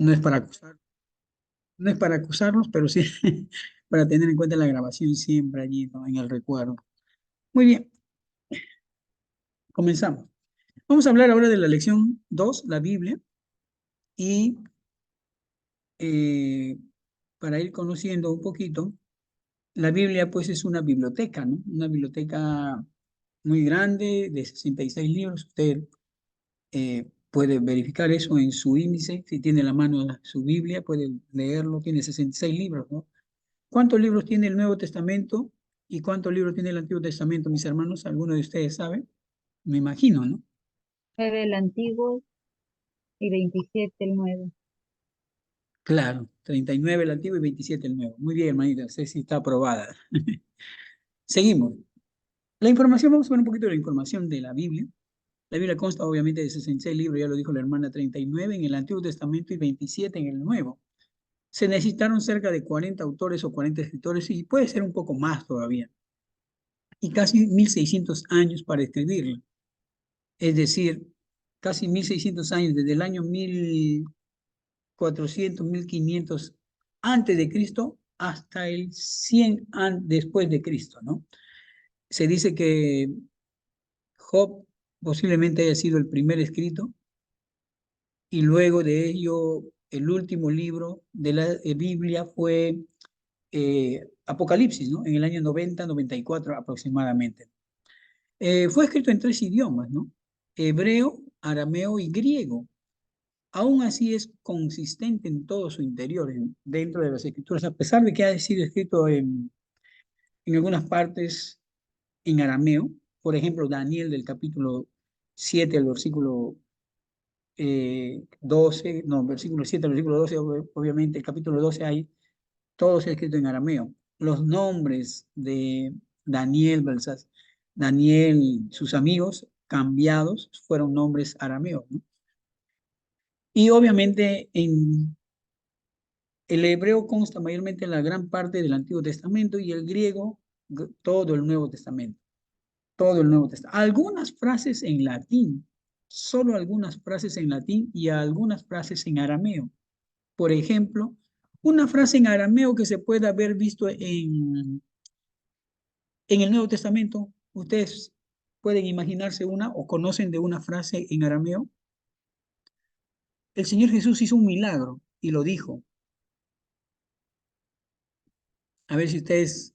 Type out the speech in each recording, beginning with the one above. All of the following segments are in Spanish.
No es para acusar, no es para acusarlos, pero sí para tener en cuenta la grabación siempre allí, ¿no? En el recuerdo. Muy bien, comenzamos. Vamos a hablar ahora de la lección 2, la Biblia, y eh, para ir conociendo un poquito, la Biblia pues es una biblioteca, ¿no? Una biblioteca muy grande de 66 libros. Usted puede verificar eso en su índice. Si tiene a la mano su Biblia, puede leerlo. Tiene 66 libros, ¿no? ¿Cuántos libros tiene el Nuevo Testamento y cuántos libros tiene el Antiguo Testamento, mis hermanos? ¿Alguno de ustedes sabe? Me imagino, ¿no? 9 el antiguo y 27 el nuevo. Claro, 39 el Antiguo y 27 el Nuevo. Muy bien, hermanita, Ceci está aprobada. Seguimos. La información, vamos a ver un poquito de la información de la Biblia. La Biblia consta obviamente de 66 libros, ya lo dijo la hermana, 39 en el Antiguo Testamento y 27 en el Nuevo. Se necesitaron cerca de 40 autores o 40 escritores y puede ser un poco más todavía. Y casi 1600 años para escribirla. Es decir, casi 1600 años, desde el año 1400, 1500 antes de Cristo hasta el 100 después de Cristo, ¿no? Se dice que Job posiblemente haya sido el primer escrito y luego de ello el último libro de la Biblia fue Apocalipsis, ¿no? En el año 90, 94 aproximadamente. Fue escrito en tres idiomas, ¿no? Hebreo, arameo y griego. Aún así es consistente en todo su interior, dentro de las escrituras, a pesar de que ha sido escrito en algunas partes en arameo. Por ejemplo, Daniel del capítulo 7 al versículo 12, no, versículo 7 al versículo 12, obviamente el capítulo 12 hay todo es escrito en arameo. Los nombres de Daniel, Daniel, sus amigos cambiados fueron nombres arameos, ¿no? Y obviamente en el hebreo consta mayormente en la gran parte del Antiguo Testamento y el griego todo el Nuevo Testamento, todo el Nuevo Testamento. Algunas frases en latín, solo algunas frases en latín y algunas frases en arameo. Por ejemplo, una frase en arameo que se puede haber visto en el Nuevo Testamento. Ustedes pueden imaginarse una o conocen de una frase en arameo. El Señor Jesús hizo un milagro y lo dijo. A ver si ustedes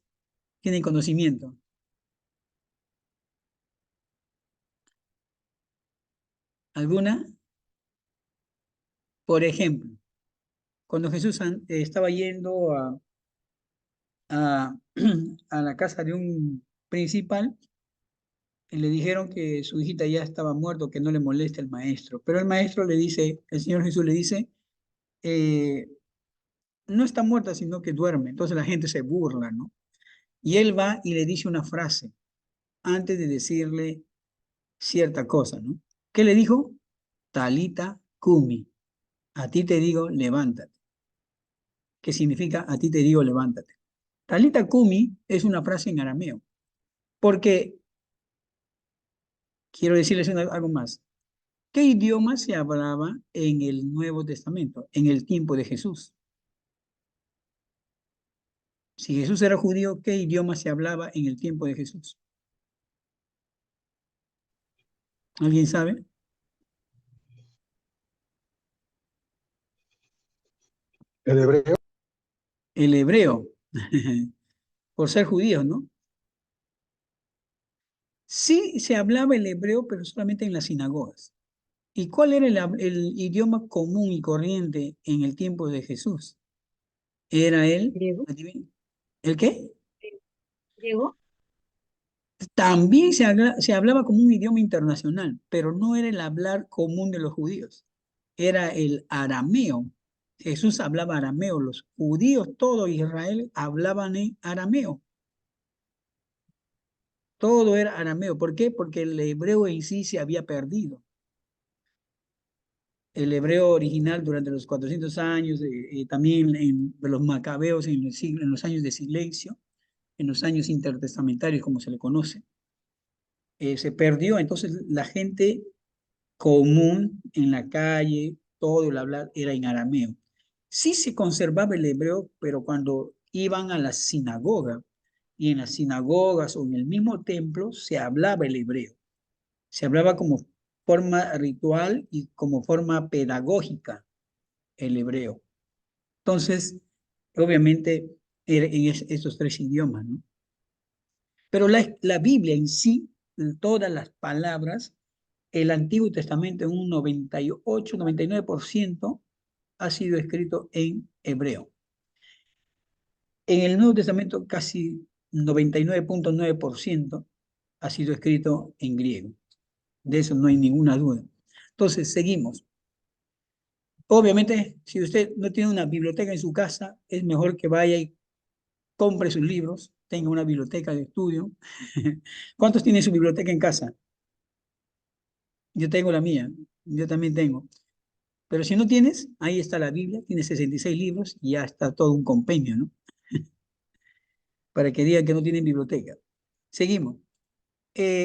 tienen conocimiento. ¿Alguna? Por ejemplo, cuando Jesús estaba yendo a, a la casa de un principal, le dijeron que su hijita ya estaba muerto, que no le moleste el maestro. Pero el maestro le dice, el Señor Jesús le dice, eh, no está muerta, sino que duerme. Entonces la gente se burla, ¿no? Y él va y le dice una frase antes de decirle cierta cosa, ¿no? ¿Qué le dijo? Talita Kumi. A ti te digo, levántate. ¿Qué significa a ti te digo, levántate? Talita Kumi es una frase en arameo, porque quiero decirles algo más. ¿Qué idioma se hablaba en el Nuevo Testamento, en el tiempo de Jesús? Si Jesús era judío, ¿qué idioma se hablaba en el tiempo de Jesús? ¿Alguien sabe? El hebreo, El hebreo, por ser judíos, ¿no? Sí se hablaba el hebreo, pero solamente en las sinagogas. ¿Y cuál era el idioma común y corriente en el tiempo de Jesús? Era Griego. adivinen, ¿el qué? Griego. También se hablaba como un idioma internacional, pero no era el hablar común de los judíos, era el arameo. Jesús hablaba arameo, los judíos, todo Israel hablaban en arameo, todo era arameo. ¿Por qué? Porque el hebreo en sí se había perdido. El hebreo original durante los 400 años, también en los macabeos en los años de silencio, en los años intertestamentarios, como se le conoce, se perdió. Entonces la gente común en la calle, todo el hablar era en arameo. Sí se conservaba el hebreo, pero cuando iban a la sinagoga, y en las sinagogas o en el mismo templo se hablaba el hebreo. Se hablaba como forma ritual y como forma pedagógica el hebreo. Entonces, obviamente, era en esos tres idiomas, ¿no? Pero la Biblia en sí, todas las palabras, el Antiguo Testamento en un 98, 99% ha sido escrito en hebreo. En el Nuevo Testamento casi 99.9% ha sido escrito en griego. De eso no hay ninguna duda. Entonces, seguimos. Obviamente, si usted no tiene una biblioteca en su casa, es mejor que vaya y compre sus libros, tenga una biblioteca de estudio. ¿Cuántos tienen su biblioteca en casa? Yo tengo la mía, yo también tengo. Pero si no tienes, ahí está la Biblia, tiene 66 libros y ya está todo un compendio, ¿no? Para que digan que no tienen biblioteca. Seguimos.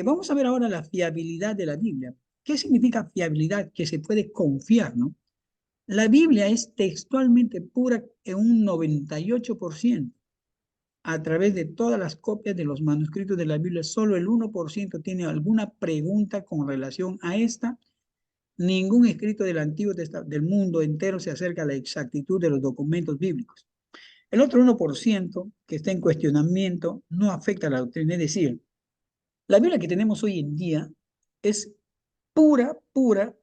Vamos a ver ahora la fiabilidad de la Biblia. ¿Qué significa fiabilidad? Que se puede confiar, ¿no? La Biblia es textualmente pura en un 98%. A través de todas las copias de los manuscritos de la Biblia, solo el 1% tiene alguna pregunta con relación a esta. Ningún escrito del Antiguo Testamento, del mundo entero, se acerca a la exactitud de los documentos bíblicos. El otro 1% que está en cuestionamiento no afecta a la doctrina. Es decir, la Biblia que tenemos hoy en día es pura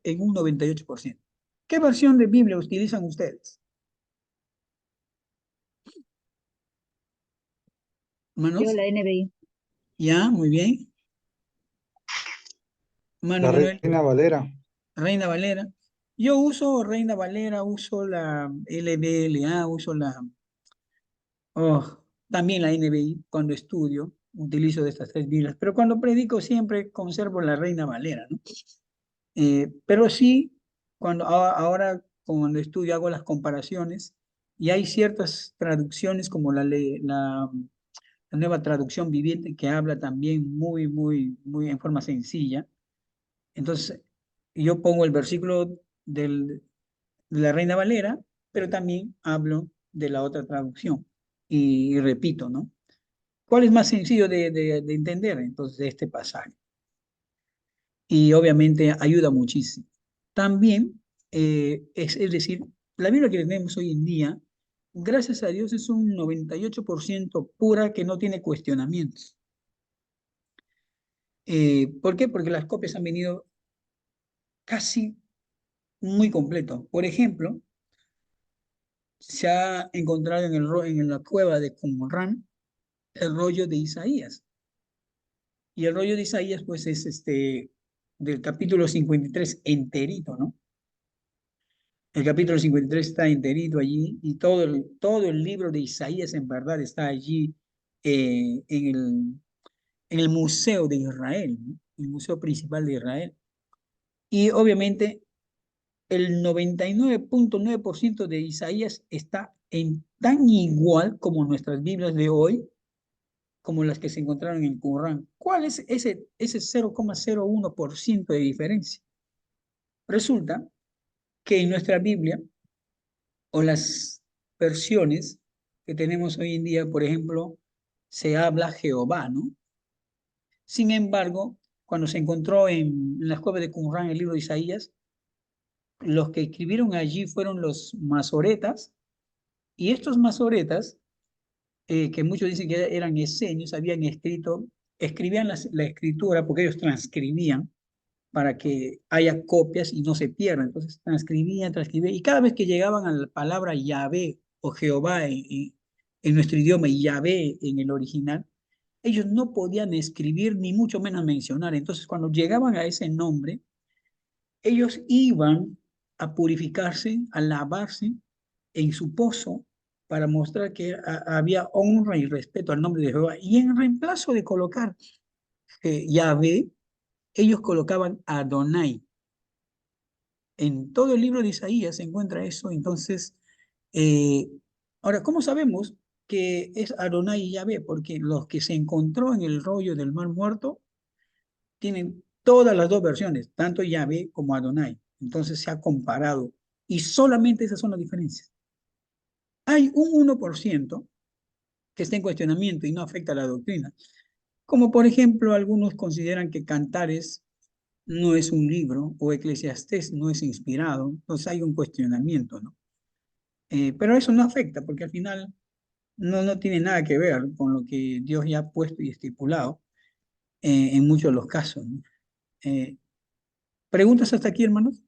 en un 98%. ¿Qué versión de Biblia utilizan ustedes? Yo Manos, la NBI. ya, muy bien. Mano La Manuel, Reina Valera. Reina Valera. Yo uso Reina Valera, uso la LBLA, uso también la NBI cuando estudio, utilizo de estas tres Biblias, pero cuando predico siempre conservo la Reina Valera, ¿no? Pero sí, ahora cuando estudio hago las comparaciones y hay ciertas traducciones como la nueva traducción viviente que habla también muy en forma sencilla. Entonces, yo pongo el versículo de la Reina Valera, pero también hablo de la otra traducción y repito, ¿no? ¿Cuál es más sencillo de entender entonces de este pasaje? Y obviamente ayuda muchísimo. También, es decir, la Biblia que tenemos hoy en día, gracias a Dios, es un 98% pura que no tiene cuestionamientos. ¿Por qué? Porque las copias han venido casi muy completo. Por ejemplo, se ha encontrado en la cueva de Qumran el rollo de Isaías. Y el rollo de Isaías, pues, es del capítulo 53 enterito, ¿no? El capítulo 53 está enterito allí y todo el libro de Isaías en verdad está allí en el Museo de Israel, ¿no? El Museo Principal de Israel. Y obviamente el 99.9% de Isaías está en tan igual como nuestras Biblias de hoy, como las que se encontraron en Qumran. ¿Cuál es ese 0,01% de diferencia? Resulta que en nuestra Biblia o las versiones que tenemos hoy en día, por ejemplo, se habla Jehová, ¿no? Sin embargo, cuando se encontró en las cuevas de Qumran el libro de Isaías, los que escribieron allí fueron los masoretas, y estos masoretas, que muchos dicen que eran esenios, habían escribían la escritura porque ellos transcribían para que haya copias y no se pierdan. Entonces transcribían, y cada vez que llegaban a la palabra Yahvé o Jehová en nuestro idioma y Yahvé en el original, ellos no podían escribir ni mucho menos mencionar. Entonces, cuando llegaban a ese nombre, ellos iban a purificarse, a lavarse en su pozo para mostrar que había honra y respeto al nombre de Jehová. Y en reemplazo de colocar Yahvé, ellos colocaban Adonai. En todo el libro de Isaías se encuentra eso. Entonces, eh, ahora, ¿cómo sabemos que es Adonai y Yahvé? Porque los que se encontró en el rollo del Mar Muerto tienen todas las dos versiones, tanto Yahvé como Adonai. Entonces se ha comparado Y solamente esas son las diferencias. Hay un 1% que está en cuestionamiento y no afecta a la doctrina. Como por ejemplo, algunos consideran que Cantares no es un libro o Eclesiastés no es inspirado, entonces hay un cuestionamiento, ¿no? Pero eso no afecta porque al final no tiene nada que ver con lo que Dios ya ha puesto y estipulado en muchos de los casos, ¿no? Eh, ¿Preguntas hasta aquí, hermanos?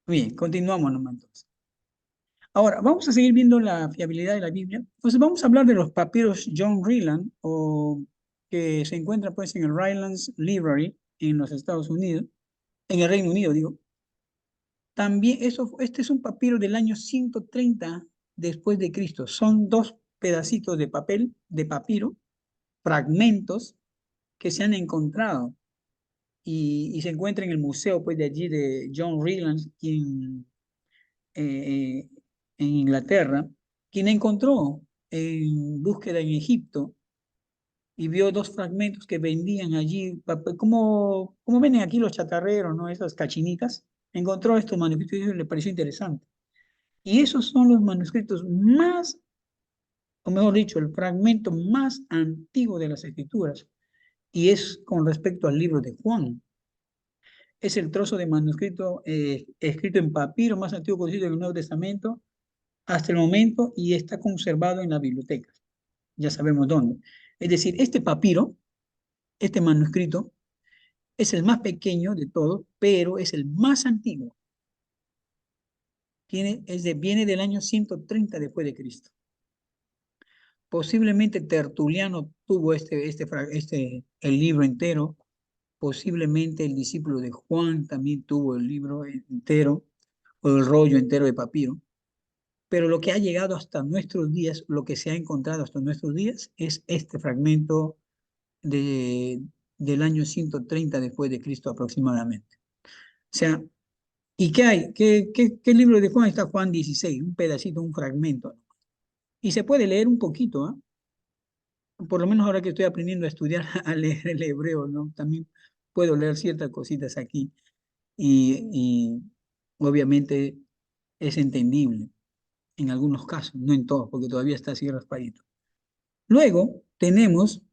Bien, continuamos nomás entonces. Ahora, vamos a seguir viendo la fiabilidad de la Biblia. Entonces, vamos a hablar de los papiros John Ryland, o que se encuentra pues en el Rylands Library en los Estados Unidos, en el Reino Unido, digo. También, este es un papiro del año 130 después de Cristo. Son dos pedacitos de papel, de papiro, fragmentos que se han encontrado y se encuentra en el museo pues de allí de John Ryland eh, en Inglaterra, quien encontró en búsqueda en Egipto y vio dos fragmentos que vendían allí, como venden aquí los chatarreros, ¿no? Esas cachinitas. Encontró estos manuscritos y le pareció interesante. Y esos son los manuscritos más, o mejor dicho, el fragmento más antiguo de las Escrituras. Y es con respecto al libro de Juan. Es el trozo de manuscrito escrito en papiro más antiguo conocido en el Nuevo Testamento hasta el momento y está conservado en la biblioteca. Ya sabemos dónde. Es decir, este papiro, este manuscrito, es el más pequeño de todos, pero es el más antiguo. Viene del año 130 después de Cristo. Posiblemente Tertuliano tuvo el libro entero. Posiblemente el discípulo de Juan también tuvo el libro entero o el rollo entero de papiro. Pero lo que ha llegado hasta nuestros días, lo que se ha encontrado hasta nuestros días, es este fragmento de, del año 130 después de Cristo aproximadamente. O sea, ¿y qué hay? ¿Qué libro de Juan está? Juan 16, un pedacito, un fragmento. Y se puede leer un poquito, ¿eh? Por lo menos ahora que estoy aprendiendo a estudiar, a leer el hebreo, ¿no? También puedo leer ciertas cositas aquí y obviamente es entendible en algunos casos, no en todos, porque todavía está así raspadito. Luego tenemos,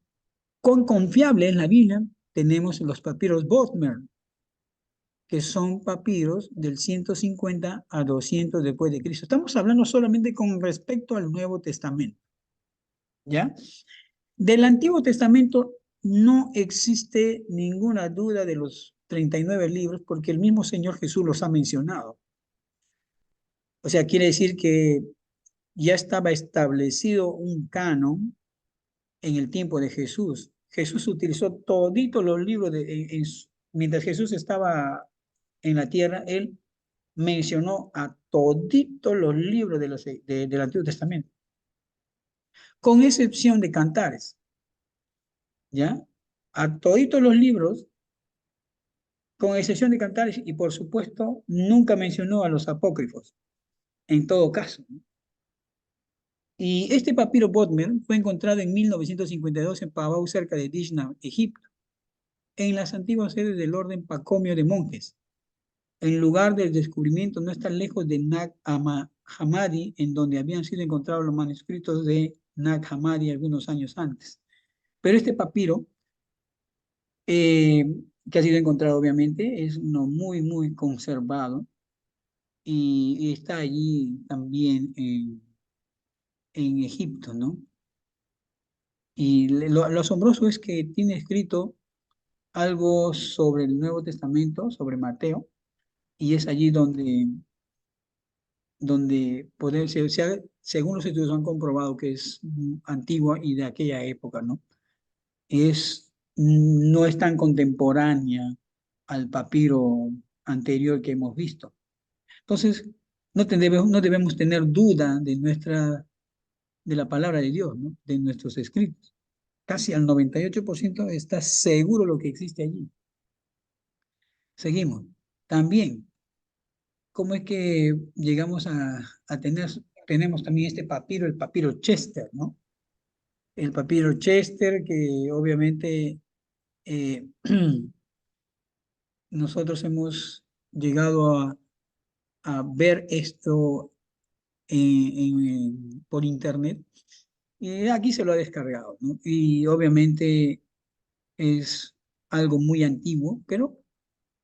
con confiable en la Biblia, tenemos los papiros Bodmer, que son papiros del 150 a 200 después de Cristo. Estamos hablando solamente con respecto al Nuevo Testamento, ¿ya? Del Antiguo Testamento no existe ninguna duda de los 39 libros porque el mismo Señor Jesús los ha mencionado. O sea, quiere decir que ya estaba establecido un canon en el tiempo de Jesús. Jesús utilizó toditos los libros mientras Jesús estaba en la tierra, él mencionó a toditos los libros del Antiguo Testamento, con excepción de Cantares, ¿ya? A toditos los libros, con excepción de Cantares, y por supuesto, nunca mencionó a los apócrifos, en todo caso, ¿no? Y este papiro Bodmer fue encontrado en 1952 en Pavao, cerca de Dishna, Egipto, en las antiguas sedes del orden Pacomio de monjes. El lugar del descubrimiento no está lejos de Nag Hammadi, en donde habían sido encontrados los manuscritos de Nag Hammadi algunos años antes. Pero este papiro, que ha sido encontrado obviamente, es uno muy conservado y está allí también en Egipto, ¿no? Y lo asombroso es que tiene escrito algo sobre el Nuevo Testamento, sobre Mateo, y es allí donde según los estudios han comprobado que es antigua y de aquella época, ¿no? No es tan contemporánea al papiro anterior que hemos visto. Entonces, no debemos tener duda de la palabra de Dios, ¿no? De nuestros escritos. Casi al 98% está seguro lo que existe allí. Seguimos. También, ¿cómo es que llegamos a tenemos también este papiro, el papiro Chester, ¿no? El papiro Chester, que obviamente nosotros hemos llegado a ver esto por internet y aquí se lo ha descargado, ¿no? Y obviamente es algo muy antiguo, pero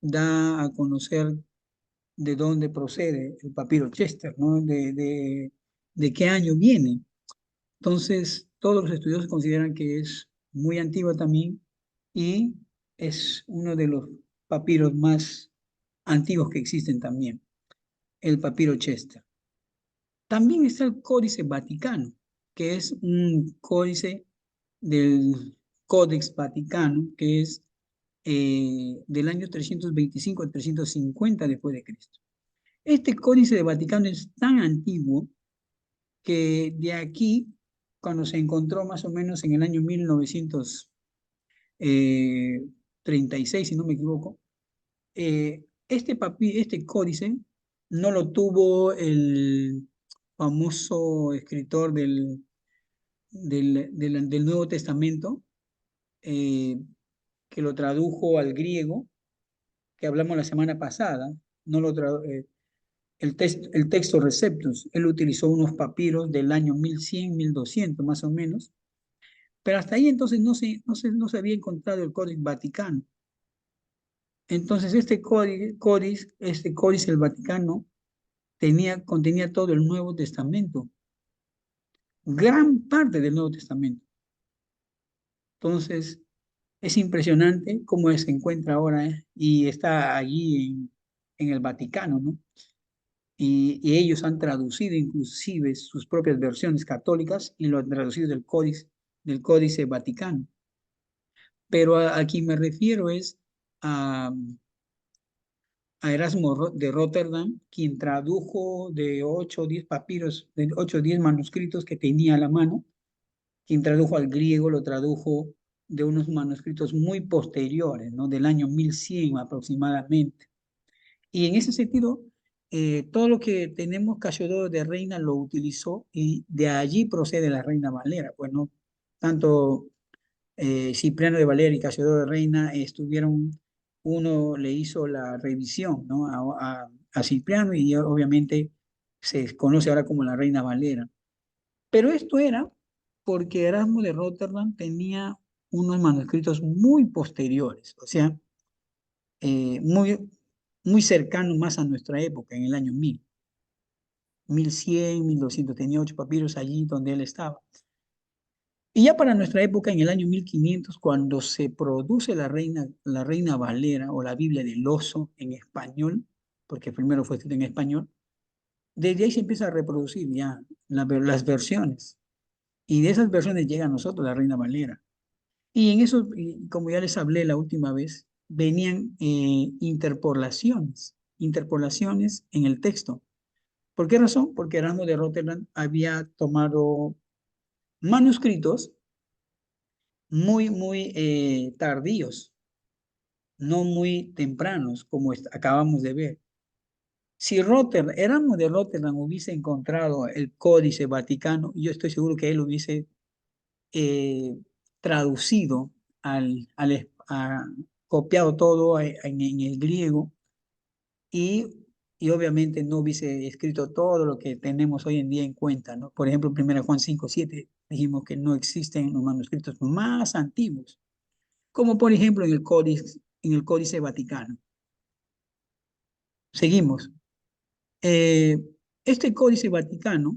da a conocer de dónde procede el papiro Chester, ¿no? De qué año viene. Entonces, todos los estudiosos consideran que es muy antigua también y es uno de los papiros más antiguos que existen también, el papiro Chester. También está el Códice Vaticano, que es un códice del Codex Vaticano, que es del año 325 al 350 después de Cristo. Este Códice de Vaticano es tan antiguo que de aquí, cuando se encontró más o menos en el año 1936, si no me equivoco, este códice no lo tuvo el famoso escritor del Nuevo Testamento, eh, que lo tradujo al griego, que hablamos la semana pasada, no lo el texto Receptus. Él utilizó unos papiros del año 1100, 1200 más o menos, pero hasta ahí entonces no se había encontrado el Códice Vaticano. Entonces este códice del Vaticano contenía todo el Nuevo Testamento, gran parte del Nuevo Testamento. Entonces, es impresionante cómo se encuentra ahora, y está allí en el Vaticano, ¿no? Y ellos han traducido inclusive sus propias versiones católicas y lo han traducido del Códice Vaticano. Pero a quien me refiero es a, a Erasmo de Rotterdam, quien tradujo de 8 o 10 papiros, de 8 o 10 manuscritos que tenía a la mano, quien tradujo al griego, lo tradujo de unos manuscritos muy posteriores, ¿no? Del año 1100 aproximadamente. Y en ese sentido, todo lo que tenemos Casiodoro de Reina lo utilizó y de allí procede la Reina Valera. Bueno, tanto Cipriano de Valera y Casiodoro de Reina estuvieron, uno le hizo la revisión, ¿no? A Cipriano, y obviamente se conoce ahora como la Reina Valera. Pero esto era porque Erasmo de Rotterdam tenía unos manuscritos muy posteriores, o sea, muy, muy cercanos más a nuestra época, en el año 1000, 1100, 1200, tenía 8 papiros allí donde él estaba. Y ya para nuestra época, en el año 1500, cuando se produce la Reina Valera o la Biblia del Oso en español, porque primero fue escrito en español, desde ahí se empieza a reproducir ya las versiones. Y de esas versiones llega a nosotros la Reina Valera. Y en eso, y como ya les hablé la última vez, venían interpolaciones en el texto. ¿Por qué razón? Porque Erasmo de Rotterdam había tomado manuscritos muy tardíos, no muy tempranos, como acabamos de ver. Si Erasmo de Rotterdam hubiese encontrado el Códice Vaticano, yo estoy seguro que él hubiese traducido, copiado todo en el griego, y, y obviamente no hubiese escrito todo lo que tenemos hoy en día en cuenta, ¿no? Por ejemplo, 1 Juan 5:7 dijimos que no existen los manuscritos más antiguos, como por ejemplo en el Códice Vaticano. Seguimos. Eh, este Códice Vaticano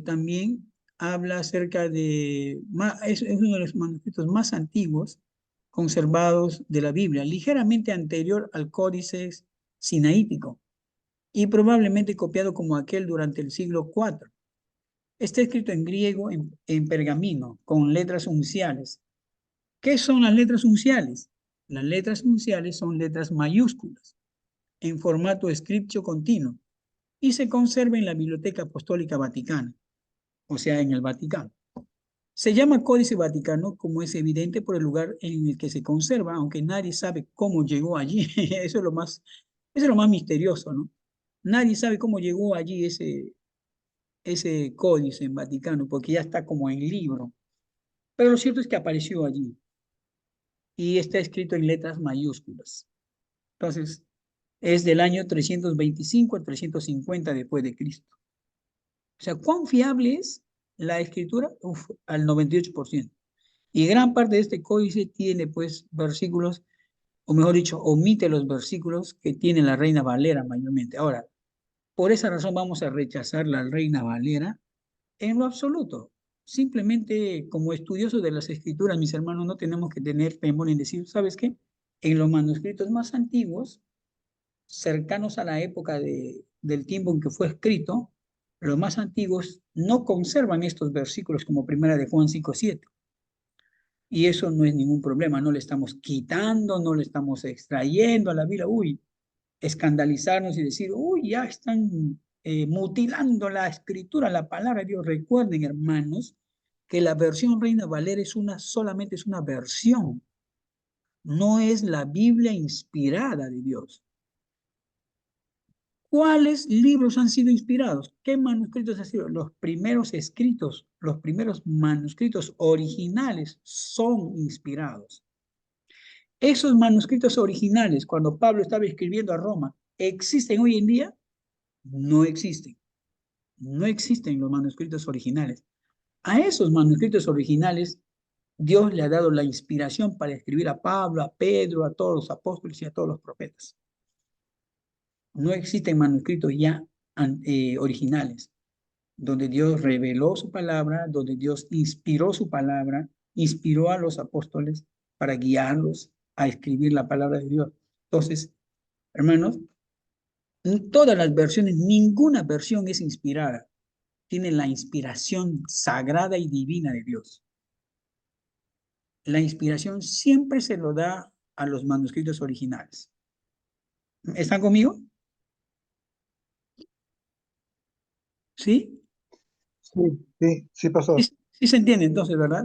también habla acerca es uno de los manuscritos más antiguos conservados de la Biblia, ligeramente anterior al Códice Sinaítico y probablemente copiado como aquel durante el siglo IV. Está escrito en griego, en pergamino, con letras unciales. ¿Qué son las letras unciales? Las letras unciales son letras mayúsculas en formato scriptio continuo y se conserva en la Biblioteca Apostólica Vaticana, o sea, en el Vaticano. Se llama Códice Vaticano, como es evidente, por el lugar en el que se conserva, aunque nadie sabe cómo llegó allí. Eso es lo más misterioso, ¿no? Nadie sabe cómo llegó allí ese códice en Vaticano, porque ya está como en libro. Pero lo cierto es que apareció allí y está escrito en letras mayúsculas. Entonces, es del año 325 al 350 después de Cristo. O sea, ¿cuán fiable es la escritura? Uf, al 98%. Y gran parte de este códice tiene, pues, versículos, o mejor dicho, omite los versículos que tiene la Reina Valera mayormente. Ahora, por esa razón vamos a rechazar la Reina Valera en lo absoluto. Simplemente como estudiosos de las escrituras, mis hermanos, no tenemos que tener temor en decir, ¿sabes qué? En los manuscritos más antiguos, cercanos a la época del tiempo en que fue escrito, los más antiguos no conservan estos versículos como primera de Juan 5:7. Y eso no es ningún problema, no le estamos quitando, no le estamos extrayendo a la Biblia, uy, escandalizarnos y decir, uy, ya están mutilando la escritura, la palabra de Dios. Recuerden, hermanos, que la versión Reina Valera solamente es una versión, no es la Biblia inspirada de Dios. ¿Cuáles libros han sido inspirados? ¿Qué manuscritos han sido? Los primeros escritos, los primeros manuscritos originales son inspirados. Esos manuscritos originales, cuando Pablo estaba escribiendo a Roma, ¿existen hoy en día? No existen. No existen los manuscritos originales. A esos manuscritos originales, Dios le ha dado la inspiración para escribir a Pablo, a Pedro, a todos los apóstoles y a todos los profetas. No existen manuscritos ya originales, donde Dios reveló su palabra, donde Dios inspiró su palabra, inspiró a los apóstoles para guiarlos a escribir la palabra de Dios. Entonces, hermanos, en todas las versiones, ninguna versión es inspirada. Tiene la inspiración sagrada y divina de Dios. La inspiración siempre se lo da a los manuscritos originales. ¿Están conmigo? ¿Sí? Sí, pastor. Sí, sí se entiende entonces, ¿verdad?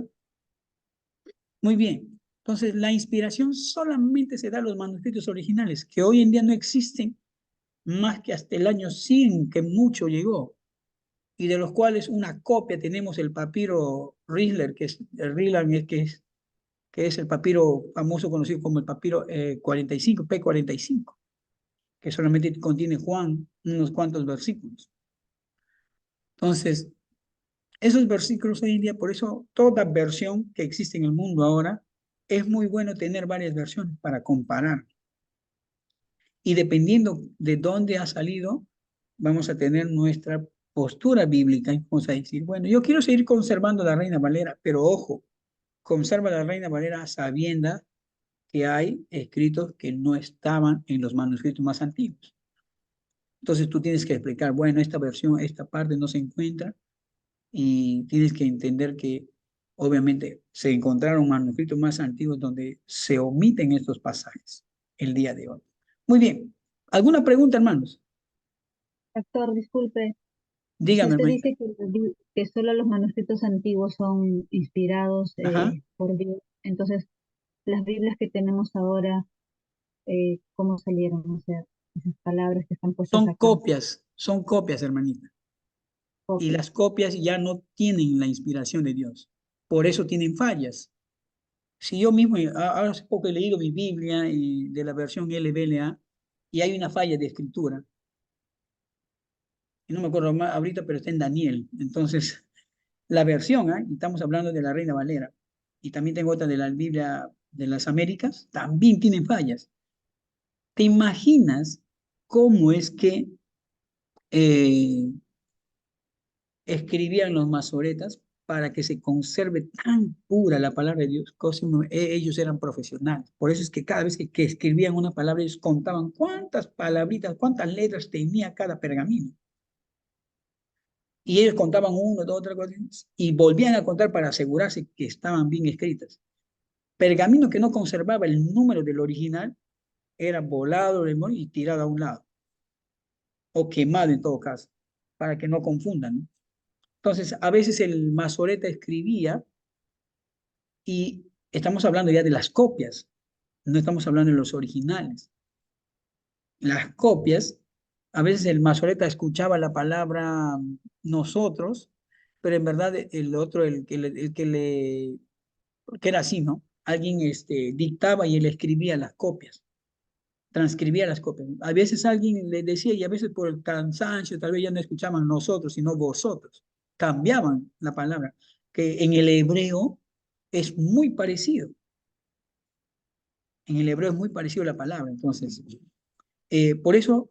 Muy bien. Entonces, la inspiración solamente se da a los manuscritos originales, que hoy en día no existen más que hasta el año 100, que mucho llegó, y de los cuales una copia tenemos el papiro Risler, que es el Risler, que es el papiro famoso conocido como el papiro 45, P45, que solamente contiene Juan unos cuantos versículos. Entonces, esos versículos hoy en día, por eso toda versión que existe en el mundo ahora, es muy bueno tener varias versiones para comparar. Y dependiendo de dónde ha salido, vamos a tener nuestra postura bíblica y vamos a decir, bueno, yo quiero seguir conservando la Reina Valera, pero ojo, conserva la Reina Valera sabiendo que hay escritos que no estaban en los manuscritos más antiguos. Entonces tú tienes que explicar, bueno, esta versión, esta parte no se encuentra y tienes que entender que obviamente se encontraron manuscritos más antiguos donde se omiten estos pasajes el día de hoy. Muy bien. ¿Alguna pregunta, hermanos? Doctor, disculpe, si Dígame, usted hermanita. dice que solo los manuscritos antiguos son inspirados Ajá. por Dios, entonces las Biblias que tenemos ahora, ¿cómo salieron? O sea, esas palabras que están puestas acá, Son copias, hermanita. Y copias. las copias ya no tienen la inspiración de Dios. Por eso tienen fallas. Si yo mismo, hace poco he leído mi Biblia de la versión LBLA y hay una falla de escritura. Y no me acuerdo más ahorita, pero está en Daniel. Entonces, la versión, y estamos hablando de la Reina Valera, y también tengo otra de la Biblia de las Américas, también tienen fallas. ¿Te imaginas cómo es que eh, escribían los masoretas para que se conserve tan pura la palabra de Dios? Ellos eran profesionales. Por eso es que cada vez que escribían una palabra, ellos contaban cuántas palabritas, cuántas letras tenía cada pergamino. Y ellos contaban uno, dos, tres, cuatro, y volvían a contar para asegurarse que estaban bien escritas. Pergamino que no conservaba el número del original era volado y tirado a un lado, o quemado en todo caso, para que no confundan, ¿no? Entonces, a veces el masoreta escribía y estamos hablando ya de las copias, no estamos hablando de los originales. Las copias, a veces el masoreta escuchaba la palabra nosotros, pero en verdad el otro, porque era así, ¿no? Alguien dictaba y él escribía las copias. transcribía las copias. A veces alguien le decía, y a veces por el cansancio, tal vez ya no escuchaban nosotros, sino vosotros. Cambiaban la palabra, que en el hebreo es muy parecido. En el hebreo es muy parecido la palabra. Entonces, por eso,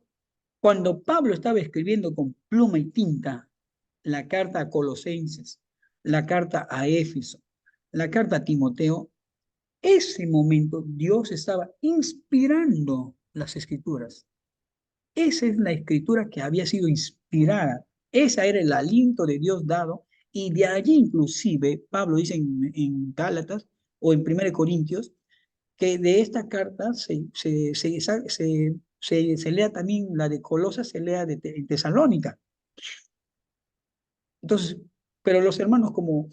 cuando Pablo estaba escribiendo con pluma y tinta la carta a Colosenses, la carta a Éfeso, la carta a Timoteo, ese momento Dios estaba inspirando las escrituras. Esa es la escritura que había sido inspirada. Esa era el aliento de Dios dado. Y de allí inclusive, Pablo dice en Gálatas o en 1 Corintios, que de esta carta se lea también la de Colosas, se lea de Tesalónica. Entonces, pero los hermanos, como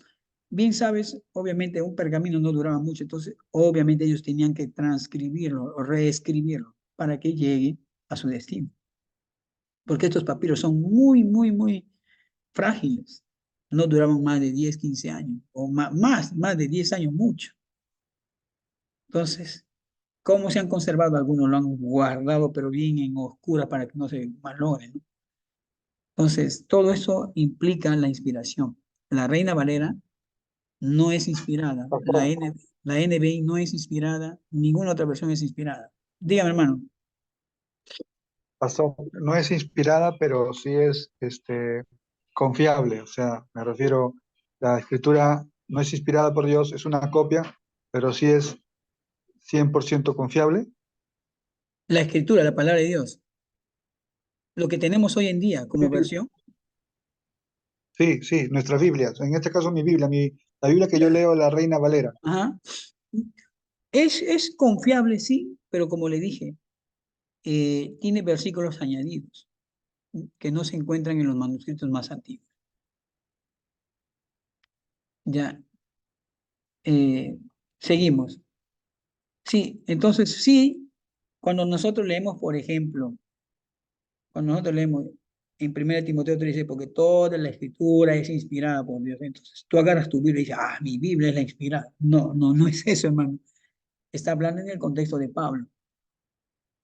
bien sabes, obviamente un pergamino no duraba mucho, entonces obviamente ellos tenían que transcribirlo o reescribirlo para que llegue a su destino. Porque estos papiros son muy, muy, muy frágiles. No duraban más de 10, 15 años, o más de 10 años, mucho. Entonces, ¿cómo se han conservado? Algunos lo han guardado, pero bien en oscura para que no se malogren, ¿no? Entonces, todo eso implica la inspiración. La Reina Valera no es inspirada, Pastor, la NBI no es inspirada, ninguna otra versión es inspirada. Dígame, hermano. pastor, no es inspirada, pero sí es confiable. O sea, me refiero, la escritura no es inspirada por Dios, es una copia, pero sí es 100% confiable. La escritura, la palabra de Dios, lo que tenemos hoy en día como Sí, versión, sí, sí, nuestras Biblias. En este caso mi Biblia, la Biblia que yo la, leo, la Reina Valera. ajá, es confiable, sí, pero como le dije, tiene versículos añadidos que no se encuentran en los manuscritos más antiguos. Ya, eh, seguimos. Sí, entonces sí, cuando nosotros leemos, por ejemplo, cuando nosotros leemos en 1 Timoteo 3 dice, porque toda la escritura es inspirada por Dios. Entonces tú agarras tu Biblia y dices, ah, mi Biblia es la inspirada. No, no, no es eso, hermano. Está hablando en el contexto de Pablo.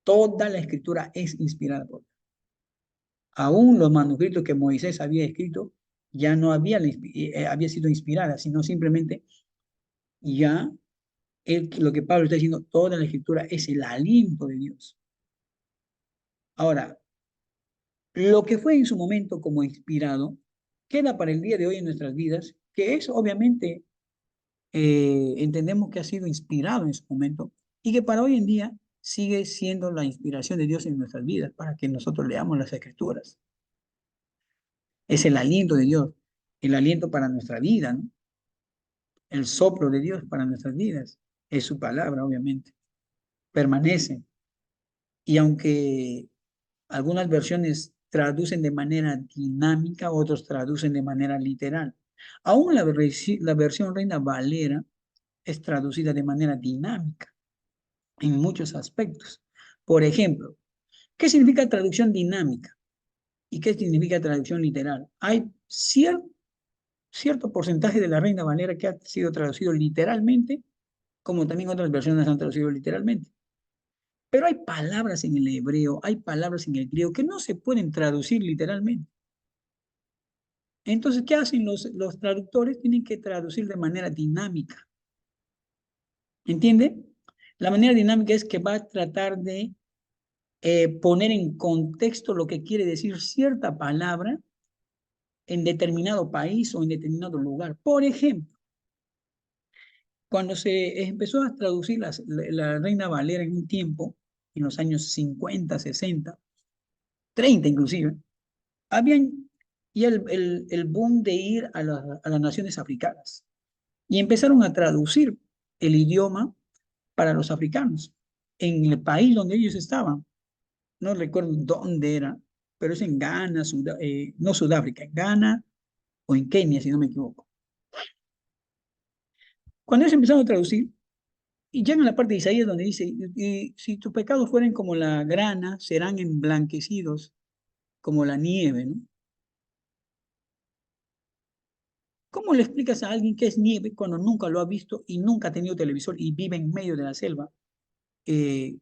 Toda la escritura es inspirada por Dios. Aún los manuscritos que Moisés había escrito ya no había sido inspirada, sino simplemente ya lo que Pablo está diciendo, toda la escritura es el aliento de Dios. Ahora, lo que fue en su momento como inspirado, queda para el día de hoy en nuestras vidas, que es obviamente, entendemos que ha sido inspirado en su momento y que para hoy en día sigue siendo la inspiración de Dios en nuestras vidas, para que nosotros leamos las escrituras. Es el aliento de Dios, el aliento para nuestra vida, ¿no? El soplo de Dios para nuestras vidas. Es su palabra, obviamente. Permanece. Y aunque algunas versiones traducen de manera dinámica, otros traducen de manera literal. Aún la versión Reina Valera es traducida de manera dinámica en muchos aspectos. Por ejemplo, ¿qué significa traducción dinámica? ¿Y qué significa traducción literal? Hay cierto porcentaje de la Reina Valera que ha sido traducido literalmente, como también otras versiones han traducido literalmente. Pero hay palabras en el hebreo, hay palabras en el griego que no se pueden traducir literalmente. Entonces, ¿qué hacen los traductores? Tienen que traducir de manera dinámica. ¿Entiende? La manera dinámica es que va a tratar de poner en contexto lo que quiere decir cierta palabra en determinado país o en determinado lugar. Por ejemplo, cuando se empezó a traducir la Reina Valera en un tiempo, en los años 50, 60, 30 inclusive, habían ya el boom de ir a las naciones africanas y empezaron a traducir el idioma para los africanos en el país donde ellos estaban. No recuerdo dónde era, pero es en Ghana, no Sudáfrica, en Ghana o en Kenia, si no me equivoco. Cuando ellos empezaron a traducir, y llegan a la parte de Isaías donde dice, y si tus pecados fueren como la grana, serán emblanquecidos como la nieve, ¿no? ¿Cómo le explicas a alguien qué es nieve cuando nunca lo ha visto y nunca ha tenido televisor y vive en medio de la selva? Eh,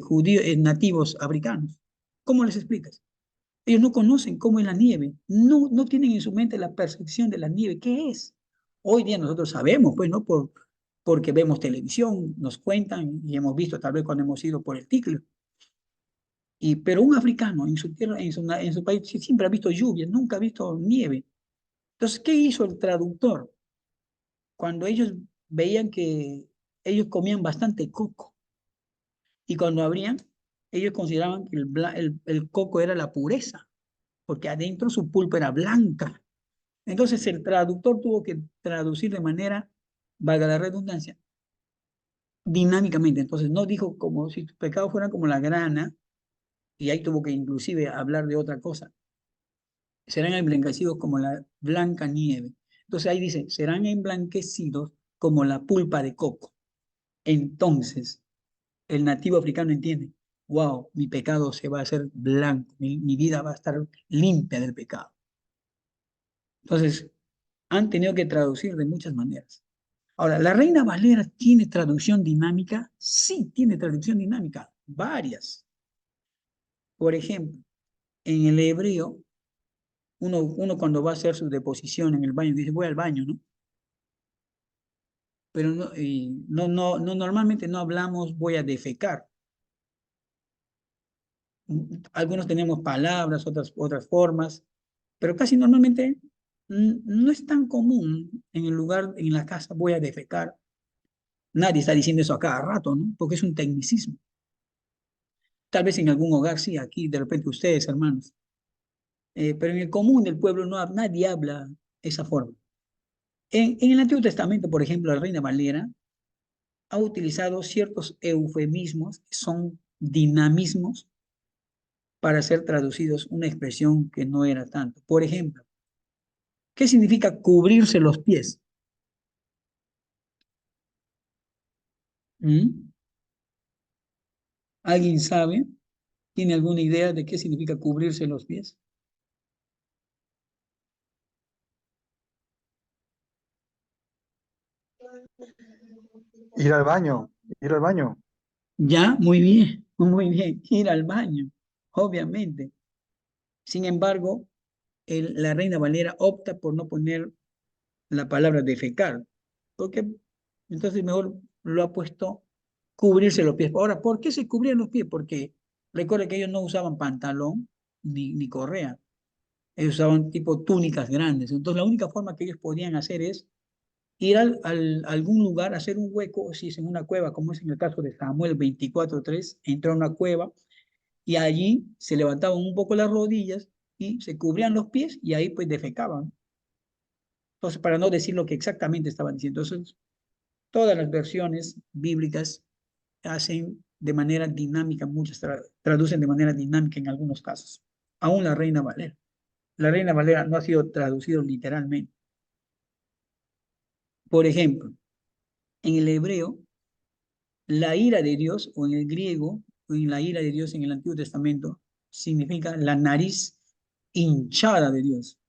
judíos, nativos africanos. ¿Cómo les explicas? Ellos no conocen cómo es la nieve, no tienen en su mente la percepción de la nieve. ¿Qué es? Hoy día nosotros sabemos, pues, ¿no? Porque vemos televisión, nos cuentan y hemos visto tal vez cuando hemos ido por el ciclo. Pero un africano en su tierra, en su país, siempre ha visto lluvia, nunca ha visto nieve. Entonces, ¿qué hizo el traductor? Cuando ellos veían que ellos comían bastante coco y cuando abrían, ellos consideraban que el coco era la pureza, porque adentro su pulpa era blanca. Entonces el traductor tuvo que traducir de manera, valga la redundancia, dinámicamente. Entonces no dijo como si tus pecados fueran como la grana, y ahí tuvo que inclusive hablar de otra cosa. Serán emblanquecidos como la blanca nieve. Entonces ahí dice, serán emblanquecidos como la pulpa de coco. Entonces el nativo africano entiende, wow, mi pecado se va a hacer blanco, mi vida va a estar limpia del pecado. Entonces han tenido que traducir de muchas maneras. Ahora, ¿la Reina Valera tiene traducción dinámica? Sí, tiene traducción dinámica, varias. Por ejemplo, en el hebreo, uno cuando va a hacer su deposición en el baño dice, voy al baño, ¿no? Pero no, normalmente no hablamos voy a defecar. Algunos tenemos palabras, otras formas, pero casi normalmente no es tan común en el lugar, en la casa, voy a defecar. Nadie está diciendo eso a cada rato, ¿no? Porque es un tecnicismo. Tal vez en algún hogar sí, aquí de repente ustedes, hermanos. Pero en el común del pueblo nadie habla esa forma. En el Antiguo Testamento, por ejemplo, la Reina Valera ha utilizado ciertos eufemismos, que son dinamismos, para ser traducidos una expresión que no era tanto. Por ejemplo, ¿qué significa cubrirse los pies? ¿Mm? ¿Alguien sabe? ¿Tiene alguna idea de qué significa cubrirse los pies? Ir al baño, ir al baño. Ya, muy bien, ir al baño, obviamente. Sin embargo, la Reina Valera opta por no poner la palabra defecar, porque entonces mejor lo ha puesto cubrirse los pies. Ahora, ¿por qué se cubrían los pies? Porque recuerda que ellos no usaban pantalón ni correa, ellos usaban tipo túnicas grandes. Entonces la única forma que ellos podían hacer es ir a algún lugar, hacer un hueco, si es en una cueva, como es en el caso de Samuel 24:3, entró a una cueva y allí se levantaban un poco las rodillas y se cubrían los pies y ahí pues defecaban. Entonces, para no decir lo que exactamente estaban diciendo. Entonces, todas las versiones bíblicas hacen de manera dinámica, muchas traducen de manera dinámica en algunos casos. Aún la Reina Valera. La Reina Valera no ha sido traducido literalmente. Por ejemplo, en el hebreo, la ira de Dios, o en el griego, o en la ira de Dios en el Antiguo Testamento, significa la nariz hinchada de Dios.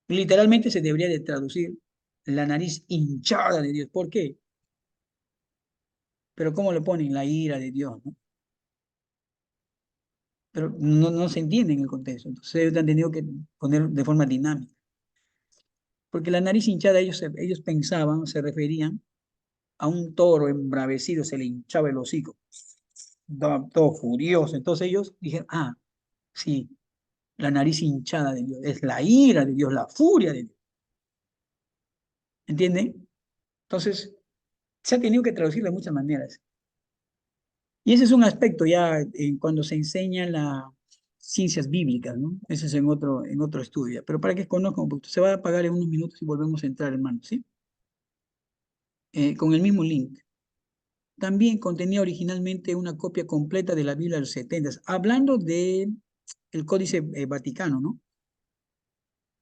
Literalmente se debería de traducir la nariz hinchada de Dios. ¿Por qué? Pero ¿cómo le ponen la ira de Dios, ¿no? Pero no se entiende en el contexto. Entonces ellos han tenido que poner de forma dinámica. Porque la nariz hinchada, ellos pensaban, se referían a un toro embravecido, se le hinchaba el hocico, estaba todo furioso. Entonces ellos dijeron, sí, la nariz hinchada de Dios, es la ira de Dios, la furia de Dios. ¿Entienden? Entonces, se ha tenido que traducir de muchas maneras. Y ese es un aspecto ya cuando se enseña las ciencias bíblicas, ¿no? Ese es en otro estudio. Pero para que conozcan un poquito, se va a apagar en unos minutos y volvemos a entrar, hermano, ¿sí? Con el mismo link. También contenía originalmente una copia completa de la Biblia de los 70, hablando de el Códice Vaticano, ¿no?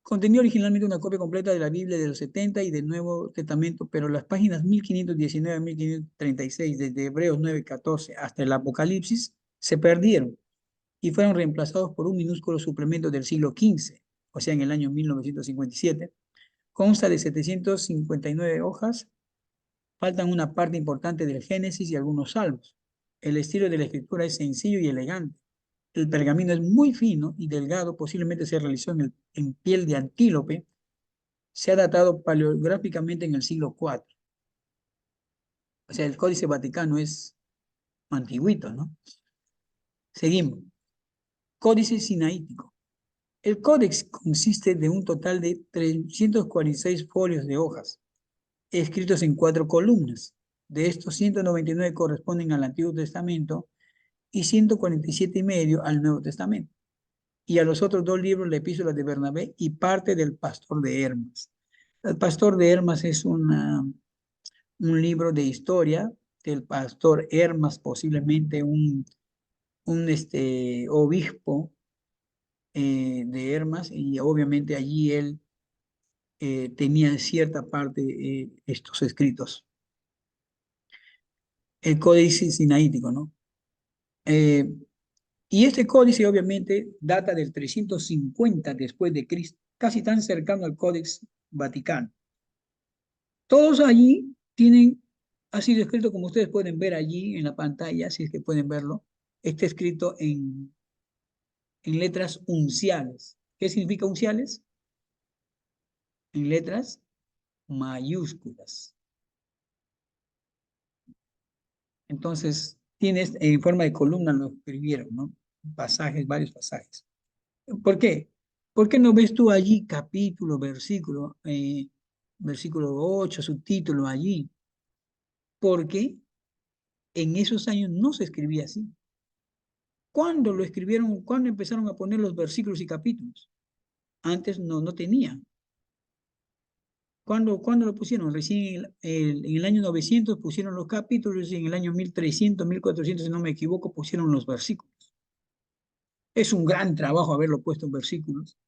Contenía originalmente una copia completa de la Biblia de los 70 y del Nuevo Testamento, pero las páginas 1519 a 1536, desde Hebreos 9:14 hasta el Apocalipsis, se perdieron y fueron reemplazados por un minúsculo suplemento del siglo XV, o sea, en el año 1957. Consta de 759 hojas Faltan una parte importante del Génesis y algunos salmos. El estilo de la escritura es sencillo y elegante. El pergamino es muy fino y delgado, posiblemente se realizó en piel de antílope. Se ha datado paleográficamente en el siglo IV. O sea, el Códice Vaticano es antiguito, ¿no? Seguimos. Códice Sinaítico. El códex consiste de un total de 346 folios de hojas, escritos en 4 columnas. De estos, 199 corresponden al Antiguo Testamento y 147 y medio al Nuevo Testamento. Y a los otros 2 libros, la Epístola de Bernabé y parte del Pastor de Hermas. El Pastor de Hermas es un libro de historia del pastor Hermas, posiblemente un obispo de Hermas, y obviamente allí él tenía en cierta parte estos escritos. El códice sinaítico, ¿no? Y este códice obviamente data del 350 después de Cristo, casi tan cercano al Códex Vaticano. Todos allí ha sido escrito, como ustedes pueden ver allí en la pantalla, si es que pueden verlo, está escrito en letras unciales. ¿Qué significa unciales? En letras mayúsculas. Entonces, tienes en forma de columna, lo escribieron, ¿no? Pasajes, varios pasajes. ¿Por qué? ¿Por qué no ves tú allí capítulo, versículo 8, subtítulo allí? Porque en esos años no se escribía así. ¿Cuándo lo escribieron? ¿Cuándo empezaron a poner los versículos y capítulos? Antes no tenían. ¿Cuándo lo pusieron? Recién en el año 900 pusieron los capítulos y en el año 1300, 1400, si no me equivoco, pusieron los versículos. Es un gran trabajo haberlo puesto en versículos,